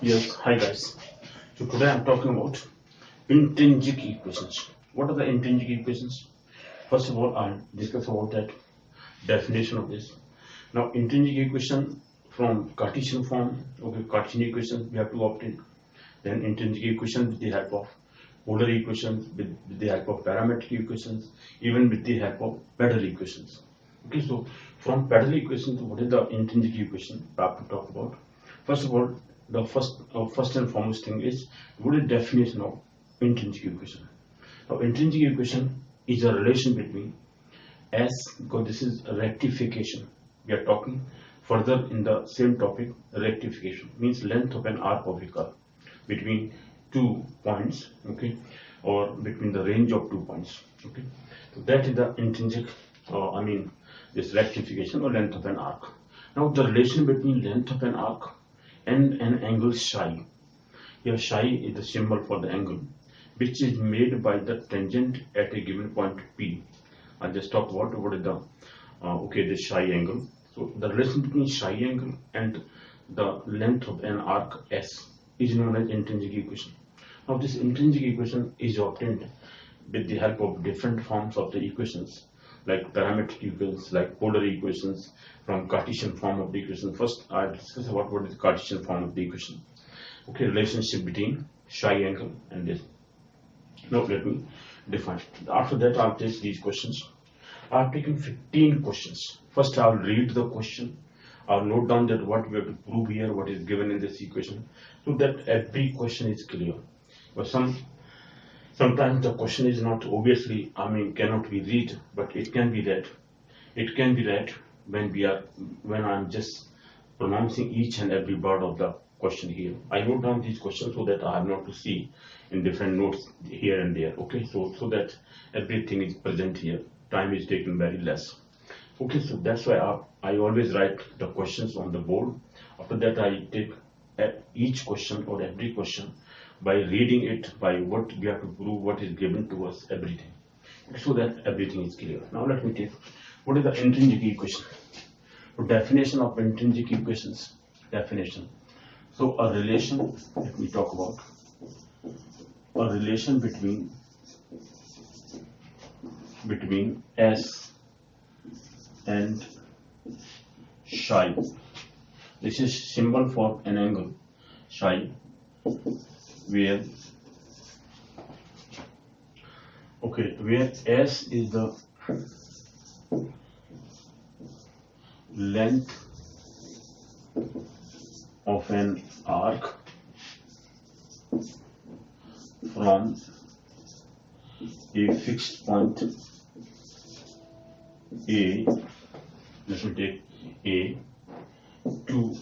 Yes, hi guys. So today I'm talking about intrinsic equations. What are the intrinsic equations? First of all, I'll discuss about that definition of this. Now, intrinsic equation from Cartesian form, okay, Cartesian equation we have to obtain. Then intrinsic equation with the help of polar equations, with the help of parametric equations, even with the help of pedal equations. Okay, so from pedal equations, what is the intrinsic equation we have to talk about? First of all, the first and foremost thing is what is the definition of intrinsic equation? Now, intrinsic equation is a relation between S, because this is a rectification. We are talking further in the same topic. Rectification means length of an arc of a curve between 2 points, okay, or between the range of 2 points, okay. So that is the intrinsic, this rectification or length of an arc. Now, the relation between length of an arc and an angle psi. Here, psi is the symbol for the angle, which is made by the tangent at a given point P. I just talked about what is the the psi angle. So the relation between psi angle and the length of an arc S is known as intrinsic equation. Now, this intrinsic equation is obtained with the help of different forms of the equations, like parametric equations, like polar equations, from Cartesian form of the equation. First, I'll discuss about what is the Cartesian form of the equation. Okay, relationship between psi angle and this. Now, let me define. After that, I'll take these questions. I've taken 15 questions. First, I'll read the question. I'll note down that what we have to prove here, what is given in this equation, so that every question is clear. But sometimes the question is not obviously, cannot be read, but it can be read. It can be read when I'm just pronouncing each and every word of the question here. I wrote down these questions so that I have not to see in different notes here and there. Okay, so that everything is present here. Time is taken very less. Okay, so that's why I always write the questions on the board. After that, I take each question or every question by reading it, by what we have to prove, what is given to us, everything, so that everything is clear. Now, let me take what is the intrinsic equation. So, definition of intrinsic equations. Definition. So, a relation. Let me talk about a relation between S and psi. This is symbol for an angle psi, where S is the length of an arc from a fixed point A, let me take A, to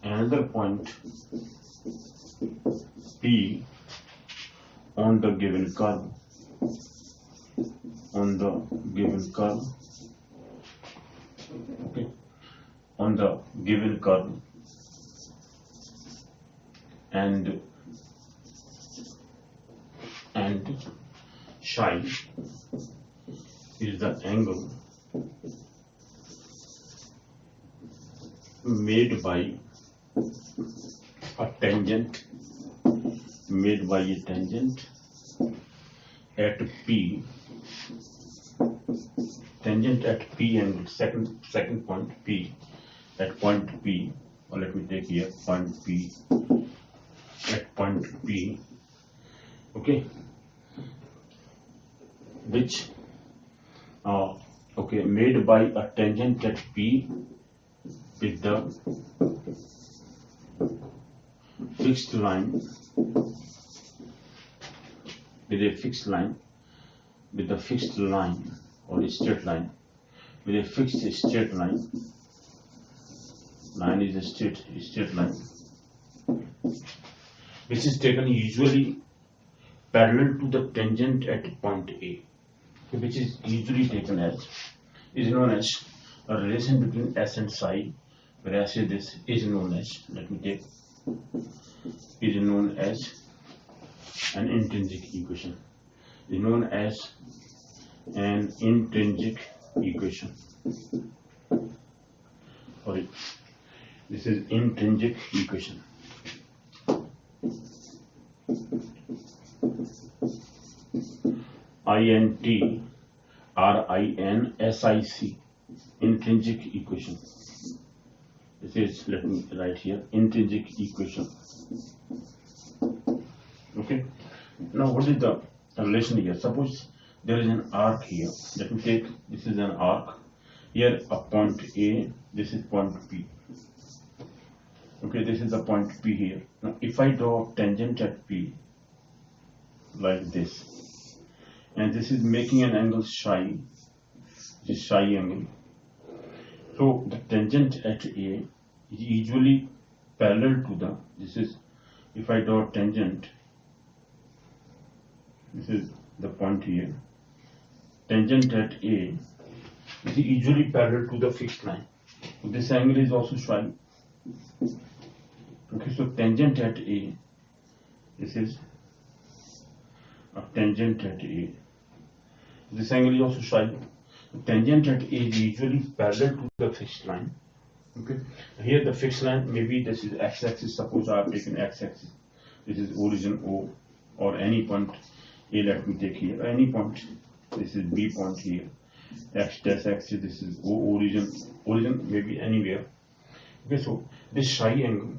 another point P on the given curve. On the given curve, okay, on the given curve, and psi is the angle made by a tangent at P, tangent at P angle, second point P, at point P, or let me take here point P, at point P, okay, which made by a tangent at P with the fixed line, with a fixed line or a straight line, with a fixed straight line. Line is a straight line, which is taken usually parallel to the tangent at point A, which is usually taken as, is known as a relation between S and psi, where S is this, is known as, let me take, is known as an intrinsic equation. Is known as an intrinsic equation. Sorry. This is intrinsic equation. INTRINSIC, intrinsic equation. This is, let me write here, intrinsic equation. Okay. Now what is the relation here? Suppose there is an arc here. Let me take, this is an arc. Here a point A, this is point P. Okay, this is the point P here. Now if I draw tangent at P like this, and this is making an angle psi, this psi angle. So the tangent at A is usually parallel to the, this is, if I draw tangent, this is the point here, tangent at A is usually parallel to the fixed line. So this angle is also psi. Okay, so tangent at A, this is a tangent at A. This angle is also psi. Tangent at A is usually parallel to the fixed line. Okay, here the fixed line, maybe this is x-axis. Suppose I have taken x-axis. This is origin O, or any point A. Let me take here any point. This is B point here. X dash axis. This is O, origin maybe anywhere. Okay, so this psi angle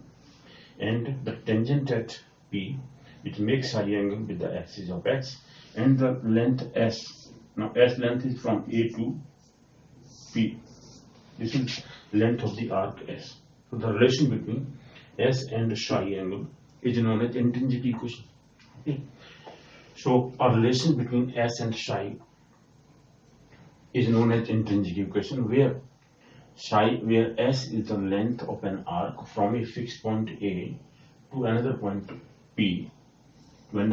and the tangent at P, it makes psi angle with the axis of x, and the length S. Now S length is from A to P. This is length of the arc S. So the relation between S and psi angle is known as intrinsic equation. Okay. So a relation between S and psi is known as intrinsic equation, where S is the length of an arc from a fixed point A to another point P, on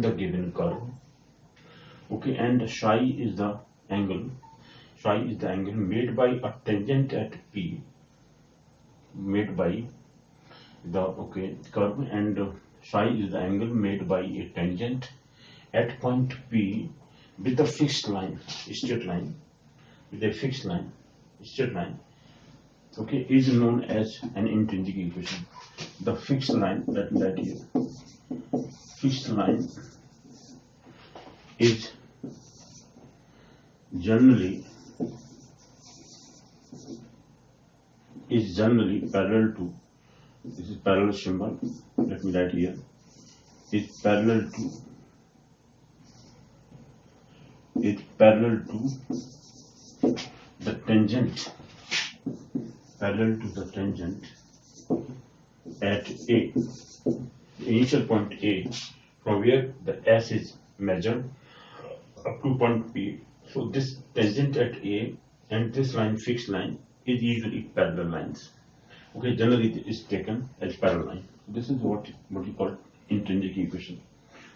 the given curve. Okay, and psi is the angle. Psi is the angle made by a tangent at P, made by the curve, and psi is the angle made by a tangent at point P with a fixed line, straight line, with a fixed line, straight line. Okay, is known as an intrinsic equation. The fixed line, that here, fixed line is generally parallel to, this is parallel symbol, let me write here, is parallel to the tangent, at A, the initial point A, from where the S is measured up to point P. So this tangent at A and this line, fixed line, is usually parallel lines. Okay, generally it is taken as parallel line. This is what you call intrinsic equation.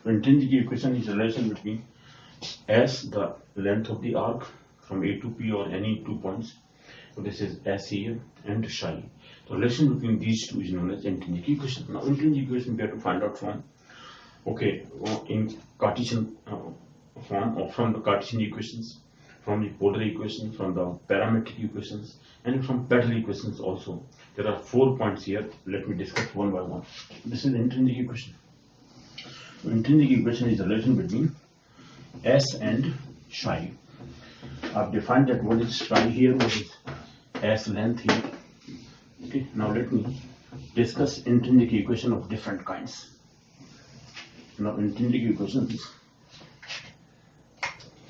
So intrinsic equation is a relation between S, the length of the arc from A to P or any 2 points. So this is S here, and psi. The relation between these two is known as intrinsic equation. Now intrinsic equation we have to find out from, in Cartesian form, or from the Cartesian equations, from the polar equation, from the parametric equations, and from pedal equations also. There are 4 points here. Let me discuss one by one. This is intrinsic equation. So intrinsic equation is the relation between S and psi. I've defined that what is psi here, what is S length here. Okay, now let me discuss intrinsic equation of different kinds. Now intrinsic equations,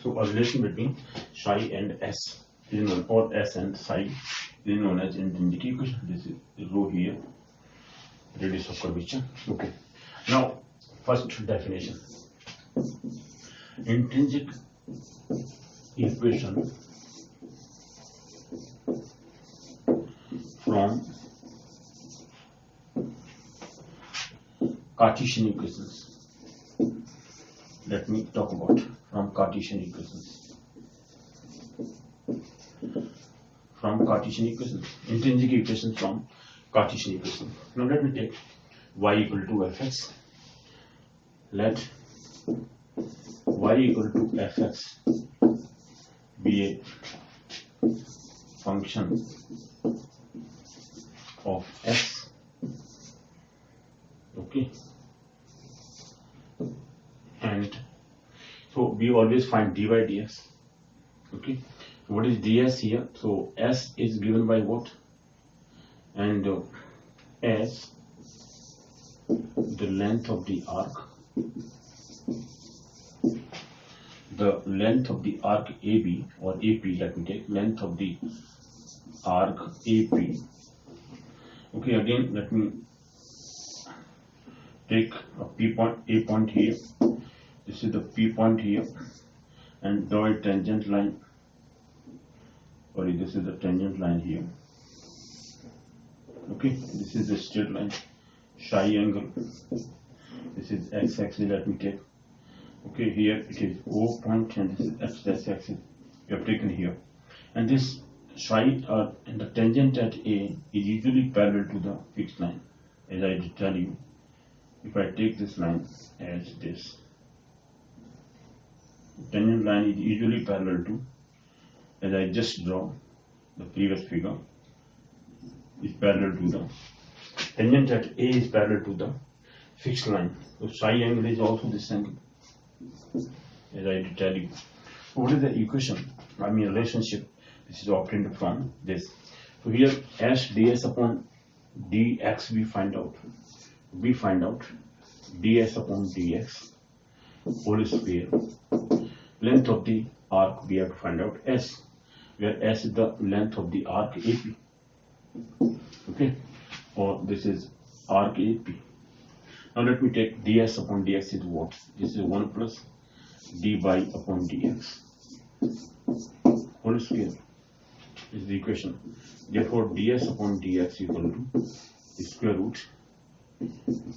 so a relation between psi and S is known, or S and psi is known as intrinsic equation. This is rho here, radius of curvature. Okay, now first definition. Intrinsic equation from Cartesian equations. Let me talk about from Cartesian equations. From Cartesian equations, intrinsic equations from Cartesian equations. Now let me take y equal to fx. Let y equal to fx be a function of S. Okay, and so we always find dy dx. Okay, what is ds here? So S is given by what? And S, the length of the arc, the length of the arc AB or AP, let me take length of the arc AP. Okay, again let me take a P point, A point here. This is the P point here, and draw a tangent line. Sorry, this is the tangent line here. Okay, this is the straight line, psi angle. This is x-axis, let me take. Okay, here it is O point and this is x-axis we have taken here. And this psi and the tangent at A is usually parallel to the fixed line. As I did tell you, if I take this line as this, tangent line is usually parallel to, as I just draw the previous figure, is parallel to the tangent at A is parallel to the fixed line. So psi angle is also this angle, as I did tell you. So what is the equation? I mean relationship. This is obtained from this. So here S ds upon dx we find out. We find out ds upon dx whole square. Length of the arc we have to find out S, where S is the length of the arc AP. Okay, or this is arc AP. Now let me take ds upon dx is what? This is 1 plus dy upon dx whole square is the equation. Therefore ds upon dx equal to square root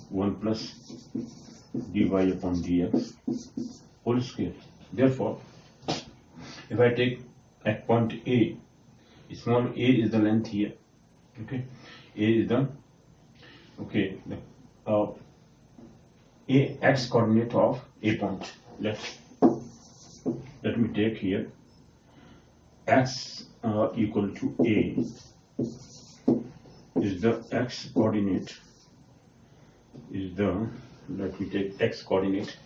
1 plus dy upon dx whole square. Therefore, if I take at point A, small a is the length here. Okay, A is the a x coordinate of A point. Let me take here x equal to A is the x coordinate, is the, let me take x coordinate,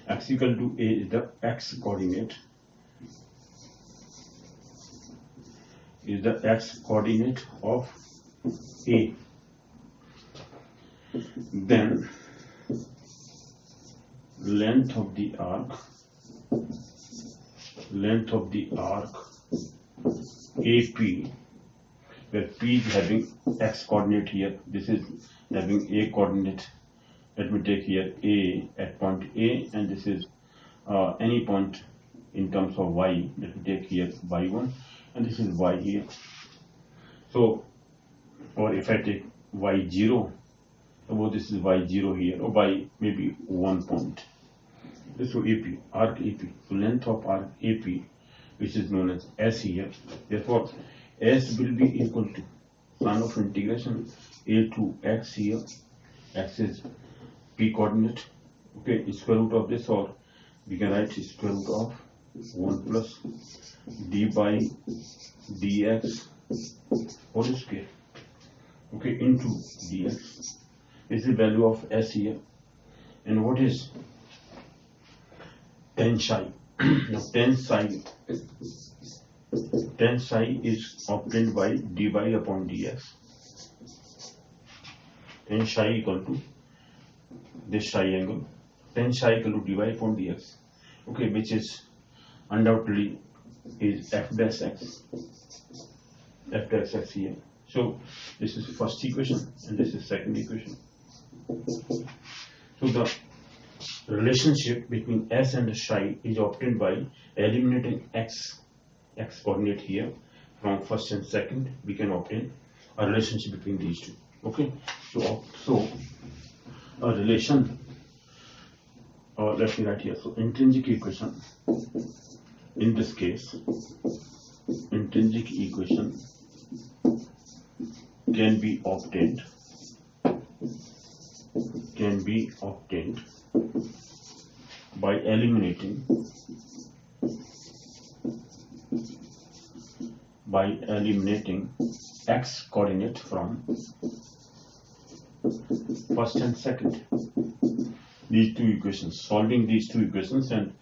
x equal to A is the x coordinate, is the x coordinate of A. Then length of the arc AP, where P is having x coordinate here, this is having A coordinate. Let me take here A at point A, and this is any point in terms of y. Let me take here y1, and this is y here. So, or if I take y0, suppose this is y0 here, or y maybe 1 point. This is AP, arc AP. So length of arc AP, which is known as S here. Therefore, S will be equal to sine of integration A to x here. X is P coordinate. Okay, square root of this, or we can write square root of 1 plus d by dx whole square. Okay, into dx. This is the value of S here. And what is tan psi? Now tan psi is obtained by dy upon dx. Tan psi equal to this psi angle. Tan psi equal to dy upon dx. Okay, which is undoubtedly is f dash x. F dash x here. So this is first equation and this is second equation. So the relationship between S and psi is obtained by eliminating x coordinate here. From first and second, we can obtain a relationship between these two. Okay, so a relation, let me write here. So intrinsic equation, in this case, intrinsic equation can be obtained by eliminating by eliminating x coordinate from first and second. These two equations, solving these two equations and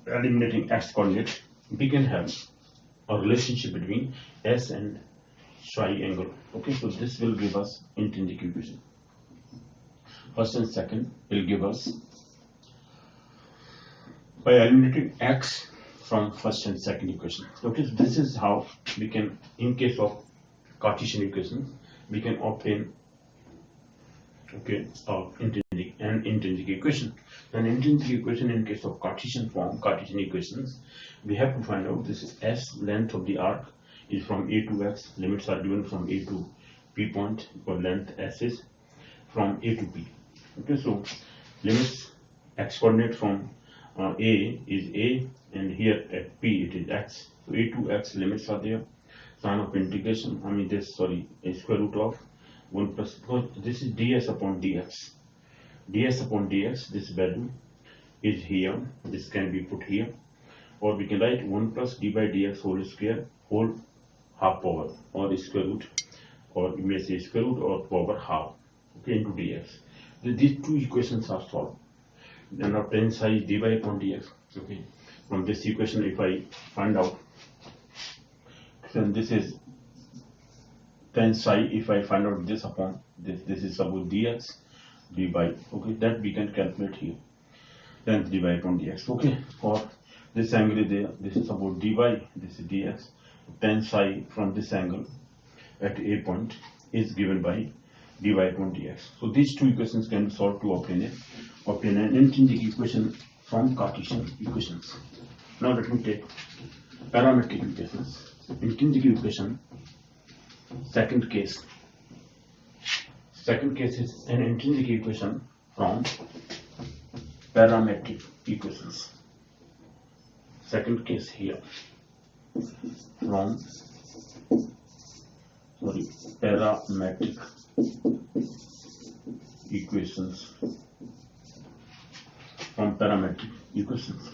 eliminating x coordinate, we can have a relationship between s and psi angle. Okay, so this will give us intrinsic equation. First and second will give us, by eliminating x from first and second equation. Okay, so this is how we can, in case of Cartesian equations, we can obtain an intrinsic equation. An intrinsic equation in case of Cartesian form, Cartesian equations, we have to find out this is s, length of the arc is from a to x, limits are given from a to p point, or length s is from a to p. Okay, so limits x coordinate from a is a, and here at p it is x. So a to x limits are there. Sign of integration, a square root of 1 plus, because this is ds upon dx. ds upon dx, this value is here, this can be put here, or we can write 1 plus d by dx whole square, whole half power, or square root, or you may say square root or power half, okay, into dx. These two equations are solved. Then now tan psi is dy upon dx. Okay, from this equation, if I find out, then this is tan psi. If I find out this upon this is suppose dx dy. Okay, that we can calculate here. Then dy upon dx. Okay, for this angle is there. This is suppose dy. This is dx. Tan psi from this angle at a point is given by dy upon dx. So these two equations can be solved to obtain an intrinsic equation from Cartesian equations. Now let me take parametric equations. Intrinsic equation, second case. Second case is an intrinsic equation from parametric equations. Second case here from parametric equations, from parametric equations.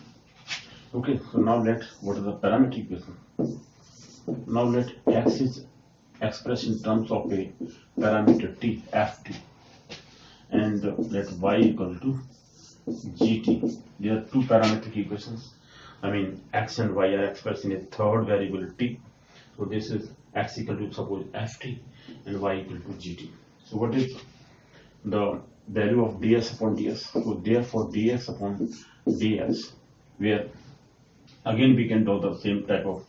Okay, so now what is the parametric equation? Now let x is expressed in terms of a parameter t, ft, and let y equal to gt. There are two parametric equations. X and y are expressed in a third variable t. So this is x equal to suppose ft and y equal to gt. So what is the value of ds upon ds? So therefore ds upon ds, where again we can draw the same type of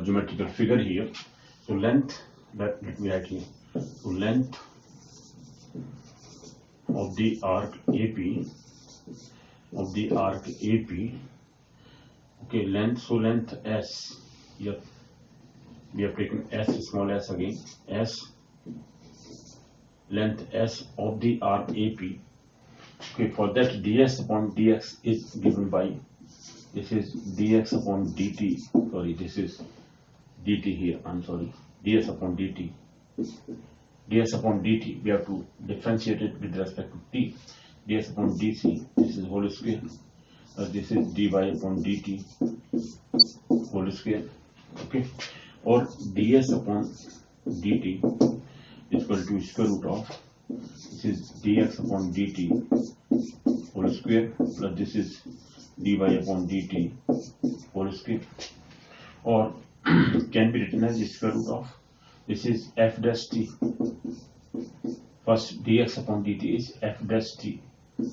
geometrical figure here. So length, let me write here. So length of the arc AP, okay, length, so length s, here we have taken s, small s again, s, length s of the arc AP. Okay, for that ds upon dx is given by, this is dx upon dt, sorry, this is dt here, ds upon dt. ds upon dt, we have to differentiate it with respect to t. ds upon dc, this is whole square. This is dy upon dt whole square. Okay, or ds upon dt is equal to square root of, this is dx upon dt whole square, plus this is dy upon dt whole square, or can be written as square root of, this is f dash t. First dx upon dt is f dash t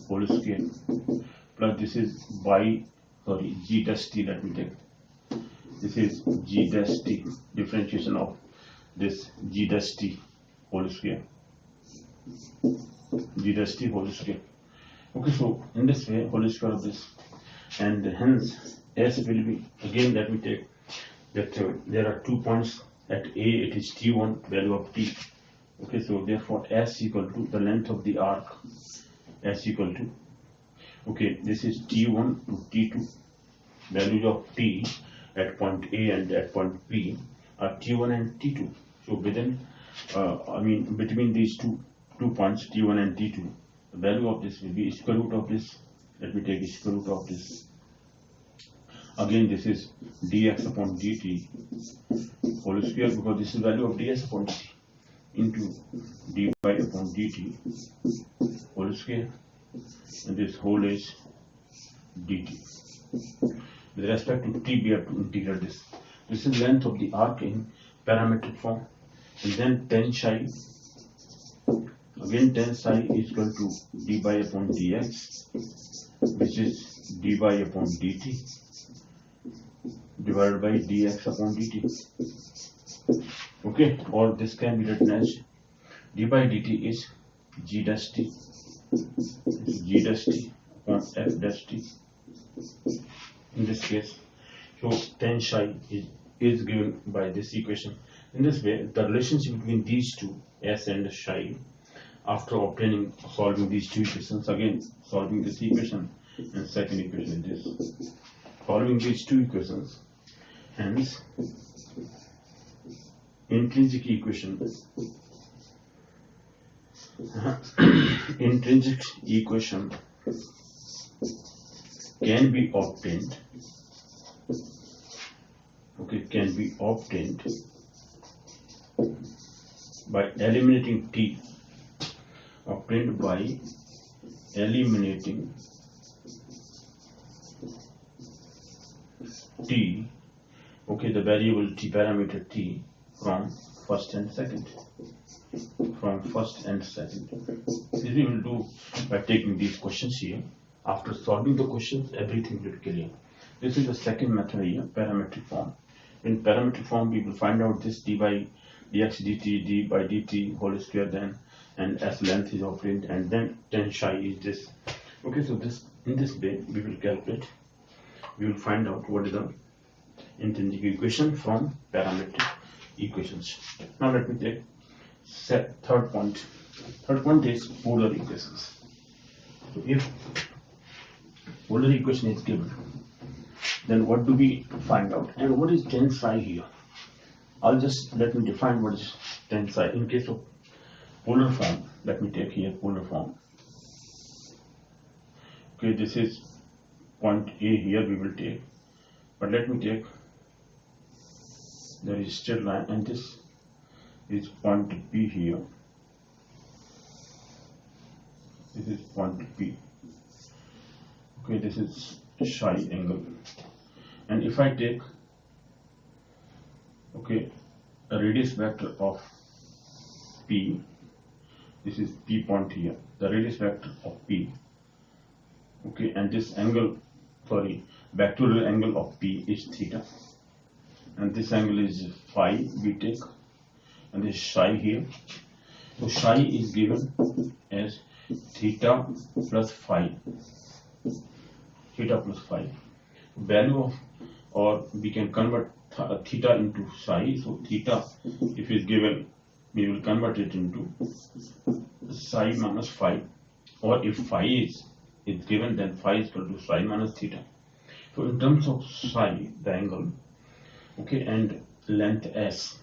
whole square, plus this is g dash t, let me take. This is g dash t, differentiation of this g dash t whole square. G dash t whole square. Okay, so in this way, whole square of this, and hence s will be, again let me take that there are 2 points at a, it is t1, value of t. Okay, so therefore s equal to the length of the arc, s equal to, okay, this is t1 to t2, values of t at point A and at point P are t1 and t2. So within, between these two points t1 and t2, the value of this will be square root of this. Let me take square root of this. Again, this is dx upon dt whole square, because this is value of ds upon dt, into dy upon dt whole square, and this whole is dt. With respect to t, we have to integrate this. This is length of the arc in parametric form, and then tan psi. Again, tan psi is equal to dy upon dx, which is dy upon dt divided by dx upon dt. Okay, or this can be written as d by dt is g dash t, upon f dash t in this case. So tan psi is given by this equation. In this way, the relationship between these two, s and psi, after solving these two equations, again solving this equation and second equation is this, following these two equations, hence intrinsic equation intrinsic equation can be obtained, can be obtained by eliminating t, obtained by eliminating t, the variable t, parameter t, from first and second. This we will do by taking these questions here. After solving the questions, everything will be clear. This is the second method here, parametric form. In parametric form, we will find out this dy dx dt, d by dt whole square, then and s length is obtained, and then tan psi is this. So this, in this way we will calculate, we will find out what is the intrinsic equation from parametric equations. Now let me take third point. Third point is polar equations. So if polar equation is given, then what do we find out, and what is tan psi here? Let me define what is tan psi. In case of polar form, let me take here polar form. This is point A here we will take, but let me take, there is straight line, and this is point B here. This is point B. This is psi angle, and if I take a radius vector of P, this is P point here, the radius vector of P, and this angle, vectorial angle of P is theta, and this angle is phi we take, and this psi here. So psi is given as theta plus phi, value of, or we can convert theta into psi. So theta, if is given, we will convert it into psi minus phi, or if phi is given, then phi is equal to psi minus theta. So in terms of psi, the angle, and length s,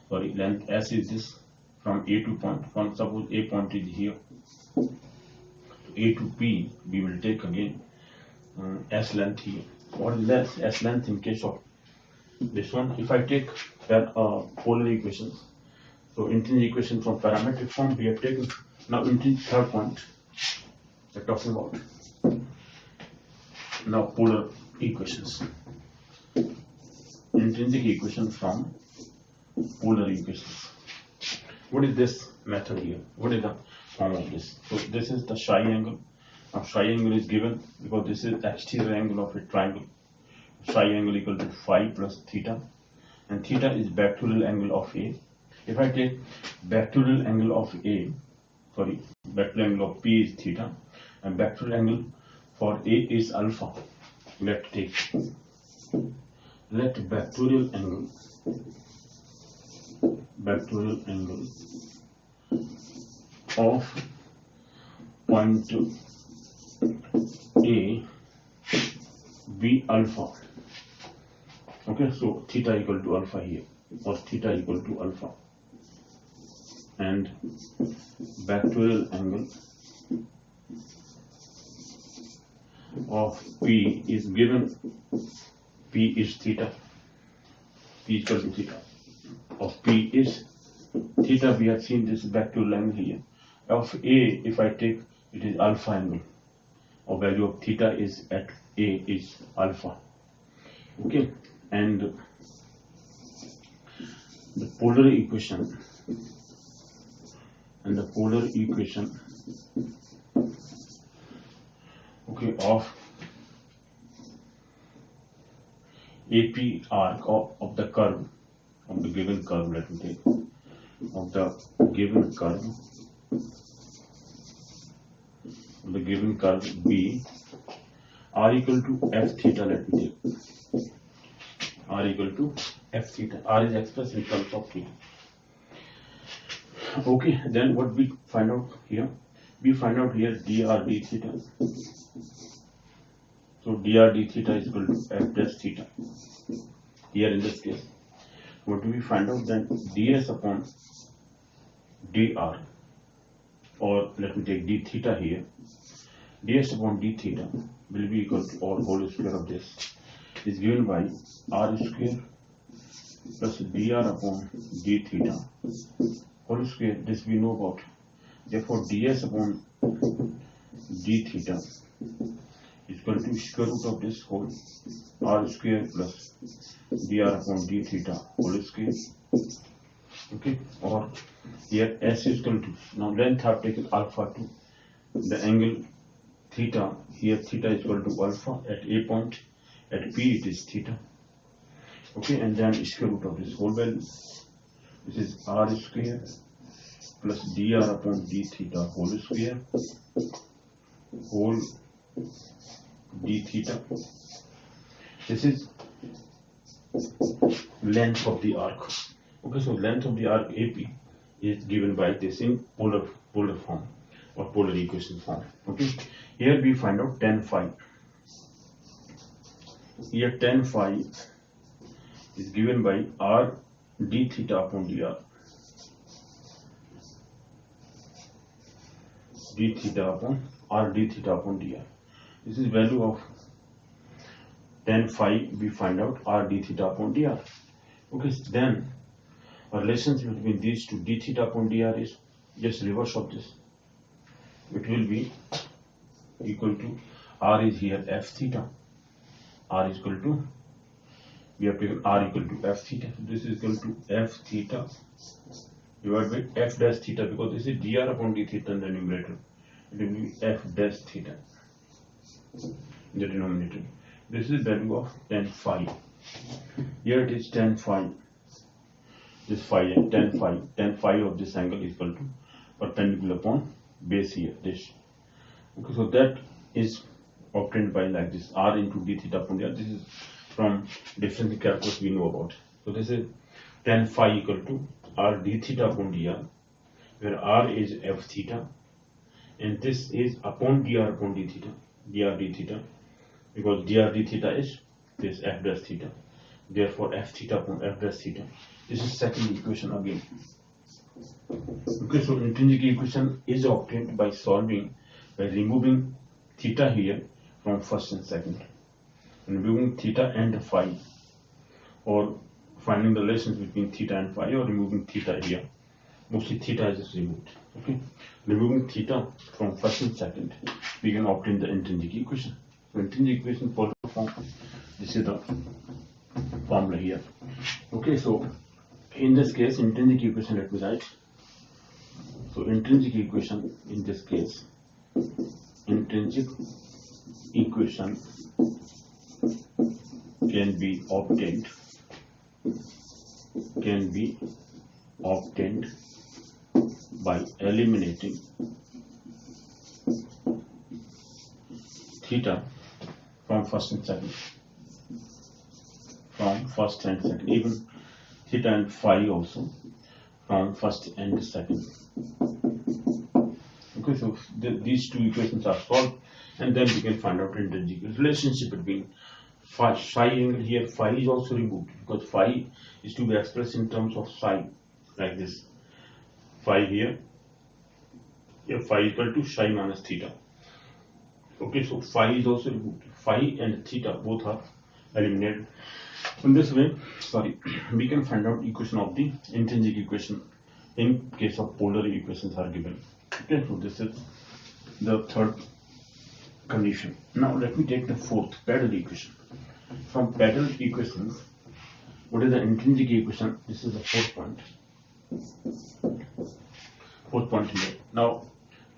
length s is this, from A to point, suppose A point is here, A to P, we will take again s length here. What is less s length in case of this one? If I take polar equations, so intrinsic equation from parametric form we have taken. Now intrinsic, third point we're talking about. Now polar equations, intrinsic equation from polar equations. What is this method here? What is the form of this? So this is the psi angle. Now psi angle is given because this is exterior angle of a triangle. Psi angle equal to phi plus theta, and theta is vectorial angle of A. If I take vectorial angle of A, vectorial angle of P is theta, and vectorial angle for A is alpha. Let vectorial angle of point A be alpha. So theta equal to alpha here, or theta equal to alpha, and vectorial angle of P is given, P is theta. P equal to theta of P is theta. We have seen this vector angle here. Of A, if I take, it is alpha angle, or value of theta is at A is alpha. Okay, and the polar equation okay, of AP arc of the curve, of the given curve, let me take, of the given curve B, R equal to F theta, let me take, R equal to F theta. R is expressed in terms of theta. Okay, then what we find out here? We find out here dr d theta. So dr d theta is equal to f dash theta. Here in this case, what do we find out? Then ds upon dr, or let me take d theta here. ds upon d theta will be equal to, or whole square of this is given by r square plus dr upon d theta whole square. This we know about. Therefore, ds upon d theta is equal to square root of this whole r square plus dr upon d theta whole square. Okay, or here s is equal to, now length have taken alpha to the angle theta. Here theta is equal to alpha at a point, at P it is theta. Okay, and then square root of this whole value, which is r square plus dr upon d theta whole square whole d theta. This is length of the arc. Okay, so length of the arc AP is given by this in polar form, or polar equation form. Okay, here we find out tan phi. Here tan phi is given by r d theta upon dr. D theta upon r d theta upon dr. This is value of tan phi. We find out r d theta upon dr. Okay, then a relationship between these two, d theta upon dr, is just reverse of this. It will be equal to, r is here f theta. R is equal to, we have taken r equal to f theta. This is equal to f theta divided by f dash theta, because this is dr upon d theta in the numerator. It will be f dash theta in the denominator. This is value of tan phi. Here it is tan phi. This phi and tan phi of this angle is equal to perpendicular upon base here, this. Okay, so that is obtained by like this, r into d theta upon dr. This is from differential calculus we know about. So this is tan phi equal to r d theta upon dr, where r is f theta, and this is upon dr upon d theta, dr d theta, because dr d theta is this f dash theta. Therefore, f theta upon f dash theta. This is second equation again. Okay, so intrinsic equation is obtained by solving, by removing theta here from first and second, and removing theta and phi, or finding the relations between theta and phi, or removing theta here. Mostly theta is removed. Okay, removing theta from first and second, we can obtain the intrinsic equation. So intrinsic equation polar form. This is the formula here. Okay, so in this case, intrinsic equation, let me write. So intrinsic equation in this case, intrinsic equation can be obtained by eliminating theta from first and second, even theta and phi also from first and second. Okay, so these two equations are solved, and then we can find out intrinsic relationship between phi angle. Here phi is also removed, because phi is to be expressed in terms of psi, like this. Phi here phi equal to psi minus theta. Okay, so phi is also removed. Phi and theta both are eliminated. In this way, we can find out equation of the intrinsic equation in case of polar equations are given. Okay, so this is the third condition. Now let me take the fourth, parallel equation. From parallel equations, what is the intrinsic equation? This is the fourth point. Fourth point here. Now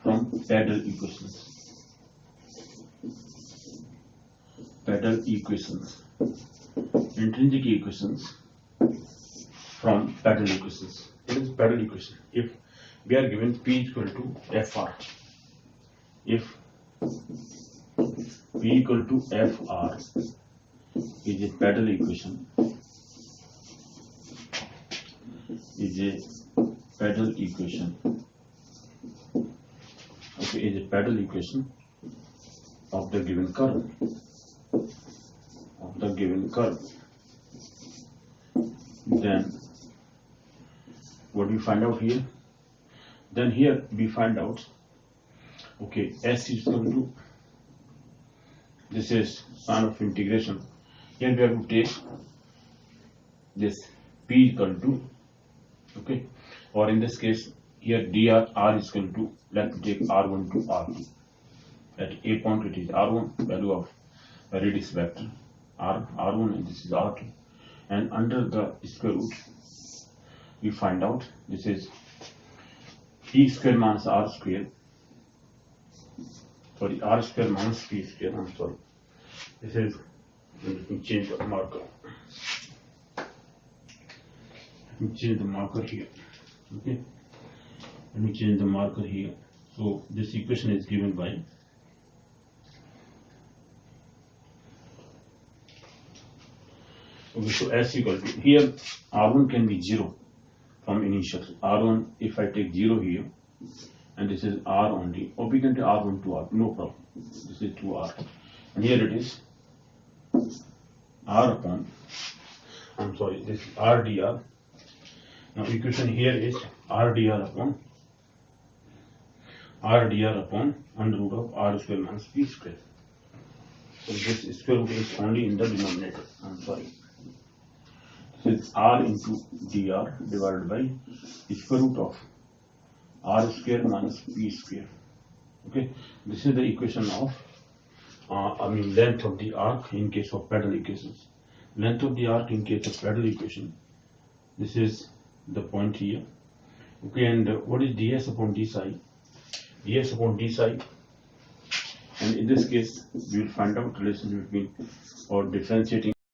from parallel equations. Parallel equations. Intrinsic equations from parallel equations. What is parallel equation? If we are given P equal to FR, if P equal to FR is a parallel equation, okay, is a parallel equation of the given curve, then what we find out here? Then here we find out, okay, S is equal to, this is sign of integration. Here we have to take this P equal to, okay, or in this case here dr r is equal to, let me take r1 to r2. At a point it is r1, value of a radius vector r1, and this is r2, and under the square root we find out this is p square minus r square, r square minus p square, this is, let me change the marker, here, okay, let me change the marker here. So this equation is given by, okay, so S equal to, here R1 can be 0 from initial. R1, if I take 0 here, and this is R only, or we can take R1 to R, no problem. This is 2R, and here it is R upon, this is R dr. Now equation here is R dr upon under root of R square minus P square. So this square root is only in the denominator. This is R into dr divided by the square root of R square minus P square. Okay, this is the equation of length of the arc in case of parallel equations. Length of the arc in case of parallel equation. This is the point here. Okay, and what is ds upon d psi? Ds upon d psi, and in this case we will find out relation between or differentiating